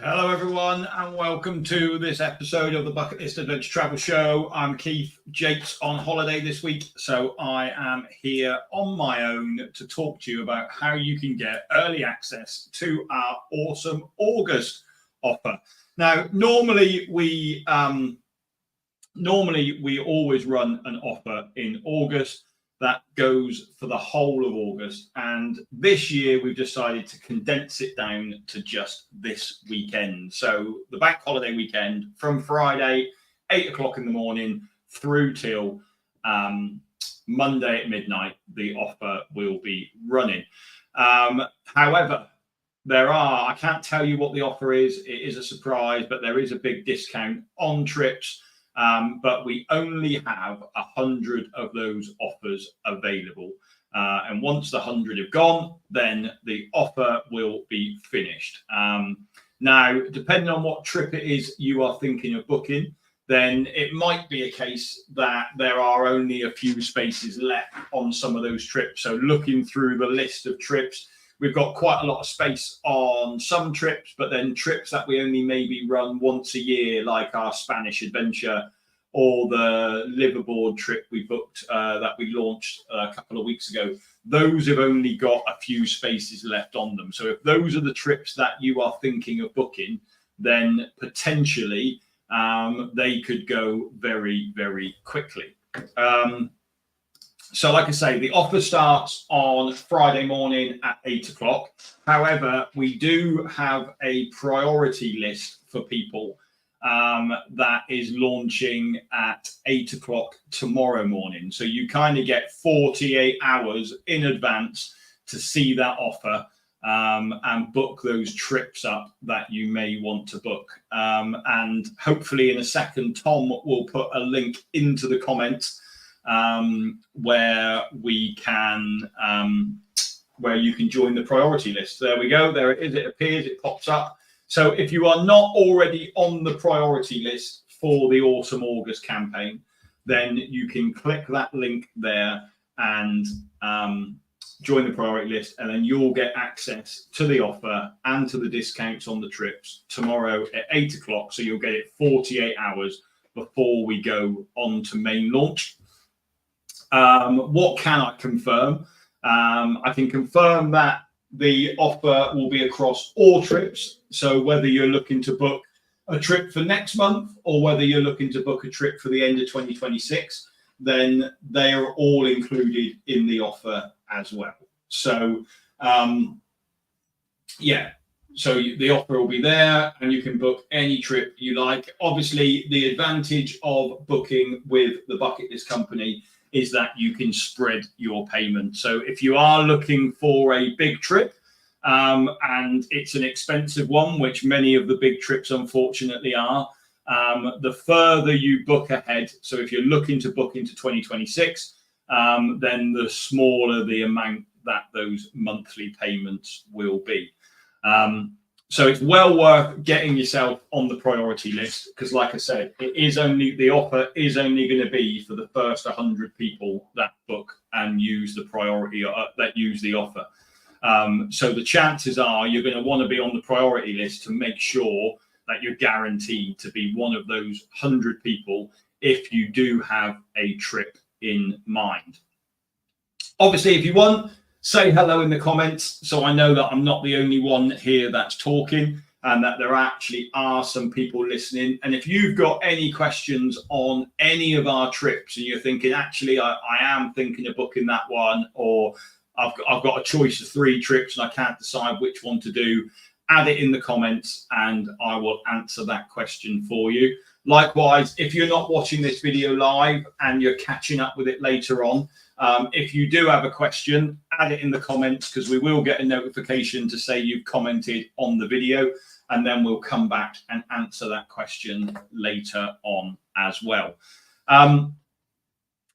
Hello, everyone, and welcome to this episode of the Bucket List Adventure Travel Show. I'm Keith. Jake's on holiday this week, so I am here on my own to talk to you about how you can get early access to our awesome August offer. Now, normally we always run an offer in August that goes for the whole of August. And this year we've decided to condense it down to just this weekend. So the bank holiday weekend from Friday, 8 o'clock in the morning through till Monday at midnight, the offer will be running. However, I can't tell you what the offer is. It is a surprise, but there is a big discount on trips. But we only have 100 of those offers available. And once the 100 have gone, then the offer will be finished. Now, depending on what trip it is you are thinking of booking, then it might be a case that there are only a few spaces left on some of those trips. So looking through the list of trips, we've got quite a lot of space on some trips, but then trips that we only maybe run once a year, like our Spanish adventure or the liveaboard trip we booked that we launched a couple of weeks ago. Those have only got a few spaces left on them. So if those are the trips that you are thinking of booking, then potentially they could go very, very quickly. So like I say, the offer starts on Friday morning at 8 o'clock. However, we do have a priority list for people that is launching at 8 o'clock tomorrow morning. So you kind of get 48 hours in advance to see that offer and book those trips up that you may want to book. And hopefully in a second, Tom will put a link into the comments where we can where you can join the priority list. There we go. There it is. It appears. It pops up. So if you are not already on the priority list for the Awesome August campaign, then you can click that link there and join the priority list, and then you'll get access to the offer and to the discounts on the trips tomorrow at 8 o'clock. So you'll get it 48 hours before we go on to main launch. What can I confirm? I can confirm that the offer will be across all trips. So whether you're looking to book a trip for next month or whether you're looking to book a trip for the end of 2026, then they are all included in the offer as well. So so the offer will be there and you can book any trip you like. Obviously, the advantage of booking with the Bucket List company is that you can spread your payment. So if you are looking for a big trip and it's an expensive one, which many of the big trips unfortunately are, the further you book ahead, so if you're looking to book into 2026, then the smaller the amount that those monthly payments will be. So it's well worth getting yourself on the priority list because, like I said, the offer is only going to be for the first 100 people that book and use the priority that use the offer. So the chances are you're going to want to be on the priority list to make sure that you're guaranteed to be one of those 100 people if you do have a trip in mind. Obviously, if you want, say hello in the comments so I know that I'm not the only one here that's talking and that there actually are some people listening. And if you've got any questions on any of our trips and you're thinking, actually, I am thinking of booking that one, or I've got a choice of 3 trips and I can't decide which one to do, add it in the comments and I will answer that question for you. Likewise, if you're not watching this video live and you're catching up with it later on, if you do have a question, add it in the comments because we will get a notification to say you've commented on the video, and then we'll come back and answer that question later on as well.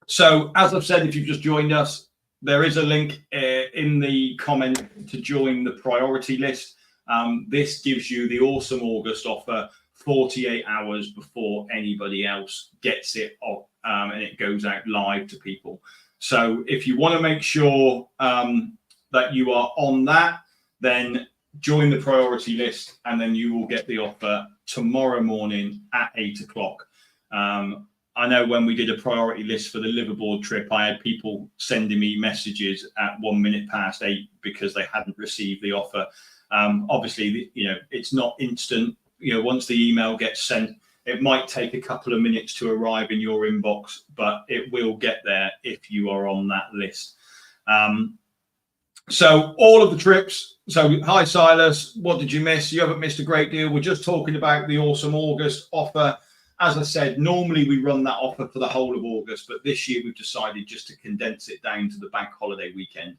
So as I've said, if you've just joined us, there is a link in the comment to join the priority list. This gives you the Awesome August offer 48 hours before anybody else gets it off, and it goes out live to people. So if you want to make sure that you are on that, then join the priority list, and then you will get the offer tomorrow morning at 8 o'clock. I know when we did a priority list for the liveaboard trip, I had people sending me messages at 1 minute past 8 because they hadn't received the offer. Obviously, it's not instant. Once the email gets sent, it might take a couple of minutes to arrive in your inbox, but it will get there if you are on that list. So all of the trips. So hi, Silas. What did you miss? You haven't missed a great deal. We're just talking about the Awesome August offer. As I said, normally we run that offer for the whole of August, but this year we've decided just to condense it down to the bank holiday weekend.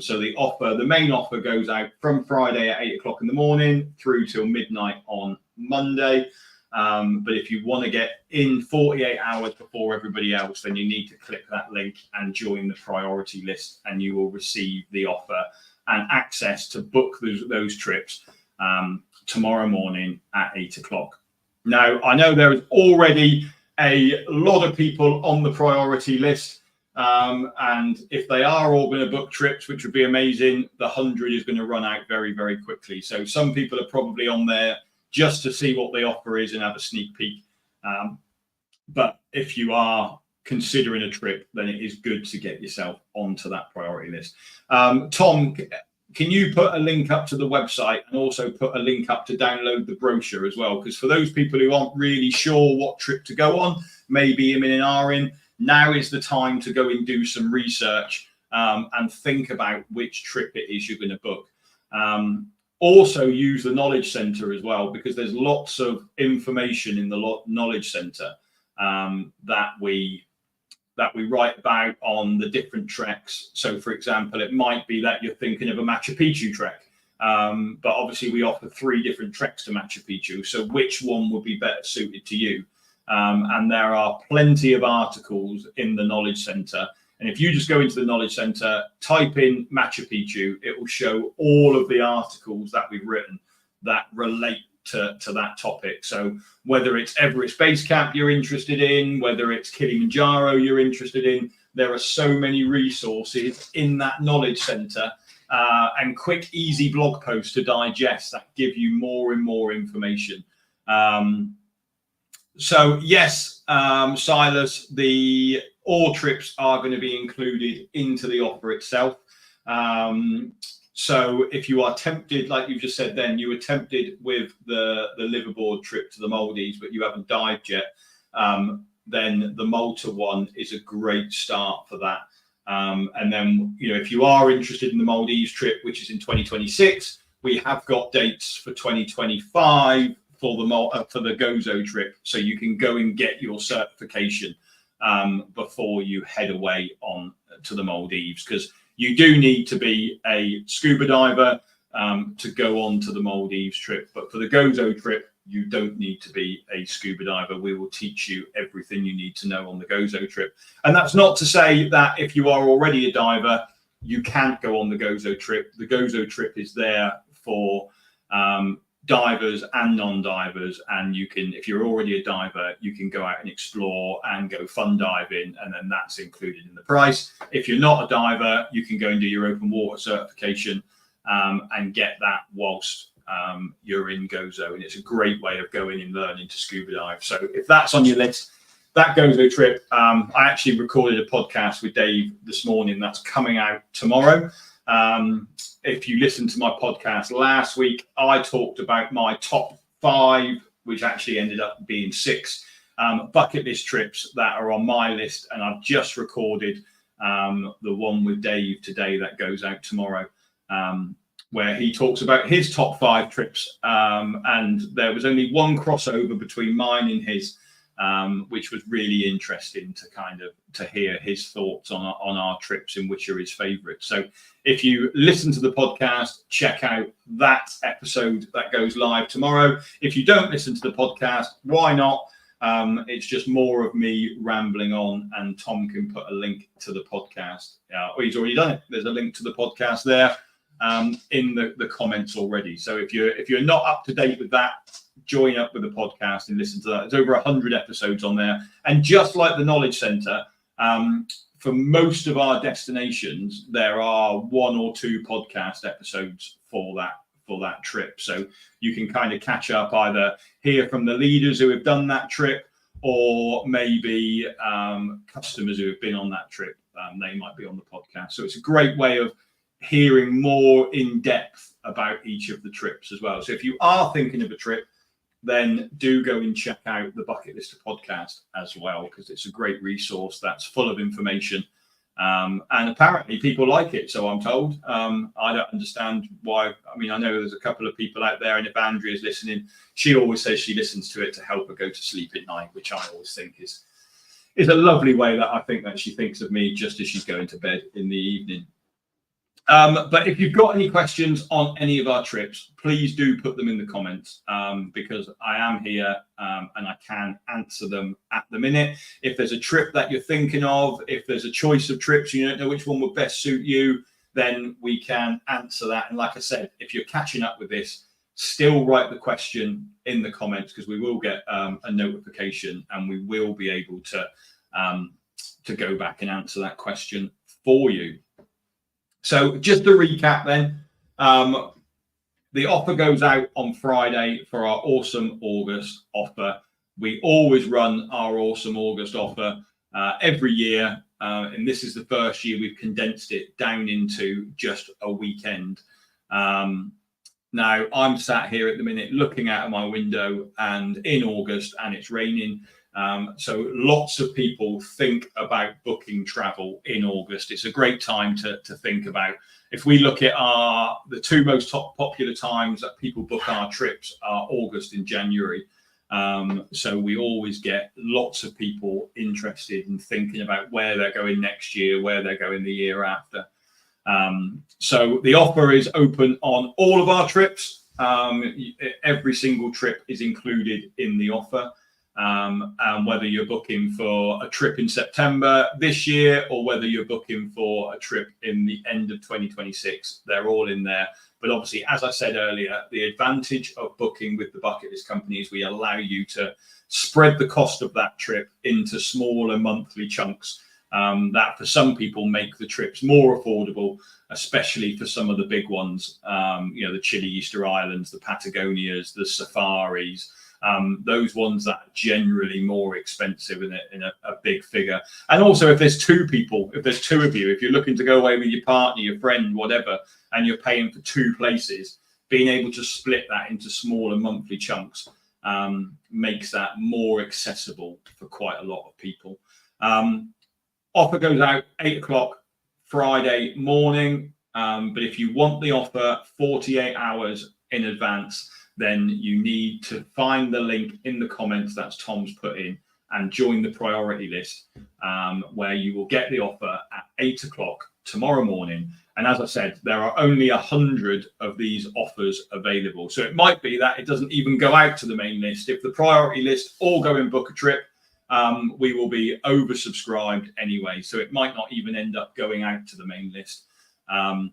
So the main offer goes out from Friday at 8 o'clock in the morning through till midnight on Monday. But if you want to get in 48 hours before everybody else, then you need to click that link and join the priority list, and you will receive the offer and access to book those trips tomorrow morning at 8 o'clock. Now, I know there is already a lot of people on the priority list. And if they are all going to book trips, which would be amazing, the 100 is going to run out very, very quickly. So some people are probably on there just to see what the offer is and have a sneak peek. But if you are considering a trip, then it is good to get yourself onto that priority list. Tom, can you put a link up to the website and also put a link up to download the brochure as well? Because for those people who aren't really sure what trip to go on, maybe in and are, now is the time to go and do some research and think about which trip it is you're going to book. Also use the Knowledge Centre as well, because there's lots of information in the Knowledge Centre that we write about on the different treks. So, for example, it might be that you're thinking of a Machu Picchu trek, but obviously we offer 3 different treks to Machu Picchu. So which one would be better suited to you? And there are plenty of articles in the Knowledge Centre. And if you just go into the Knowledge Centre, type in Machu Picchu, it will show all of the articles that we've written that relate to that topic. So whether it's Everest Base Camp you're interested in, whether it's Kilimanjaro you're interested in, there are so many resources in that Knowledge Centre and quick, easy blog posts to digest that give you more and more information. So yes, Silas, all trips are going to be included into the offer itself. So if you are tempted, like you've just said then, you were tempted with the liveaboard trip to the Maldives, but you haven't dived yet, then the Malta one is a great start for that. And then, if you are interested in the Maldives trip, which is in 2026, we have got dates for 2025 for the Gozo trip. So you can go and get your certification before you head away on to the Maldives, because you do need to be a scuba diver to go on to the Maldives trip. But for the Gozo trip, you don't need to be a scuba diver. We will teach you everything you need to know on the Gozo trip. And that's not to say that if you are already a diver, you can't go on the Gozo trip. The Gozo trip is there for divers and non-divers, and you can, if you're already a diver, you can go out and explore and go fun diving, and then that's included in the price. If you're not a diver, you can go and do your open water certification and get that whilst you're in Gozo, and it's a great way of going and learning to scuba dive. So if that's on your list, that Gozo trip, I actually recorded a podcast with Dave this morning that's coming out tomorrow. If you listen to my podcast last week, I talked about my top 5, which actually ended up being 6 bucket list trips that are on my list. And I've just recorded the one with Dave today that goes out tomorrow, where he talks about his top 5 trips. And there was only one crossover between mine and his, which was really interesting to hear his thoughts on our trips and which are his favorites. So if you listen to the podcast, check out that episode that goes live tomorrow. If you don't listen to the podcast, why not? It's just more of me rambling on, and Tom can put a link to the podcast. He's already done it. There's a link to the podcast there in the comments already. So if you're not up to date with that, join up with the podcast and listen to that. There's over 100 episodes on there. And just like the Knowledge Centre, for most of our destinations, there are 1 or 2 podcast episodes for for that trip. So you can kind of catch up, either hear from the leaders who have done that trip, or maybe customers who have been on that trip. They might be on the podcast. So it's a great way of hearing more in depth about each of the trips as well. So if you are thinking of a trip, then do go and check out the Bucket Lister podcast as well, because it's a great resource that's full of information. And apparently people like it, so I'm told. I don't understand why. I mean, I know there's a couple of people out there, and if Andrea's listening, she always says she listens to it to help her go to sleep at night, which I always think is a lovely way that I think that she thinks of me just as she's going to bed in the evening. But if you've got any questions on any of our trips, please do put them in the comments, because I am here and I can answer them at the minute. If there's a trip that you're thinking of, if there's a choice of trips, you don't know which one would best suit you, then we can answer that. And like I said, if you're catching up with this, still write the question in the comments, because we will get a notification and we will be able to go back and answer that question for you. So just to recap then, the offer goes out on Friday for our Awesome August offer. We always run our Awesome August offer every year, and this is the first year we've condensed it down into just a weekend. Now, I'm sat here at the minute looking out of my window and in August, and it's raining. So lots of people think about booking travel in August. It's a great time to think about. If we look at the two most popular times that people book our trips are August and January. So we always get lots of people interested in thinking about where they're going next year, where they're going the year after. So the offer is open on all of our trips. Every single trip is included in the offer. And whether you're booking for a trip in September this year, or whether you're booking for a trip in the end of 2026, they're all in there. But obviously, as I said earlier, the advantage of booking with the Bucket List company is we allow you to spread the cost of that trip into smaller monthly chunks that for some people make the trips more affordable, especially for some of the big ones, the Chile Easter Islands, the Patagonias, the safaris. Those ones that are generally more expensive in a big figure. And also, if there's two people, if there's two of you, if you're looking to go away with your partner, your friend, whatever, and you're paying for two places, being able to split that into smaller monthly chunks makes that more accessible for quite a lot of people. Offer goes out 8 o'clock Friday morning. But if you want the offer 48 hours in advance, then you need to find the link in the comments that's Tom's put in and join the priority list, where you will get the offer at 8 o'clock tomorrow morning. And as I said, there are only 100 of these offers available. So it might be that it doesn't even go out to the main list. If the priority list all go and book a trip, we will be oversubscribed anyway. So it might not even end up going out to the main list. And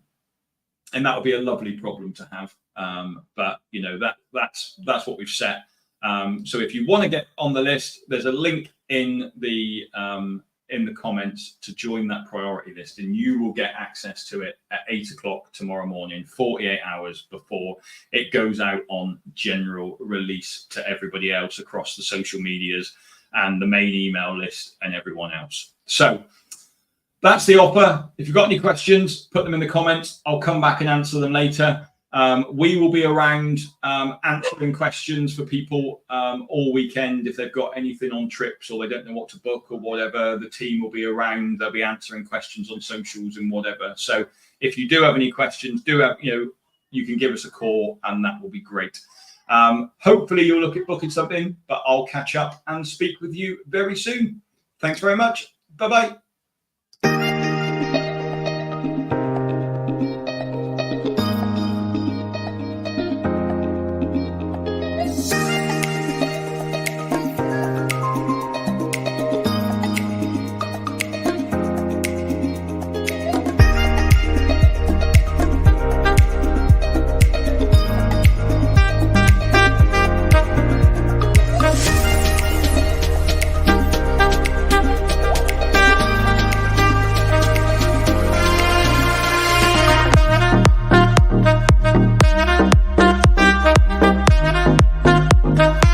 that would be a lovely problem to have. But that's what we've set. So if you want to get on the list, there's a link in the comments to join that priority list, and you will get access to it at 8 o'clock tomorrow morning, 48 hours before it goes out on general release to everybody else across the social medias and the main email list and everyone else. So that's the offer. If you've got any questions, put them in the comments. I'll come back and answer them later. We will be around answering questions for people all weekend. If they've got anything on trips or they don't know what to book or whatever, the team will be around. They'll be answering questions on socials and whatever. So if you do have any questions, you can give us a call, and that will be great. Hopefully you'll look at booking something, but I'll catch up and speak with you very soon. Thanks very much. Bye-bye. Bye.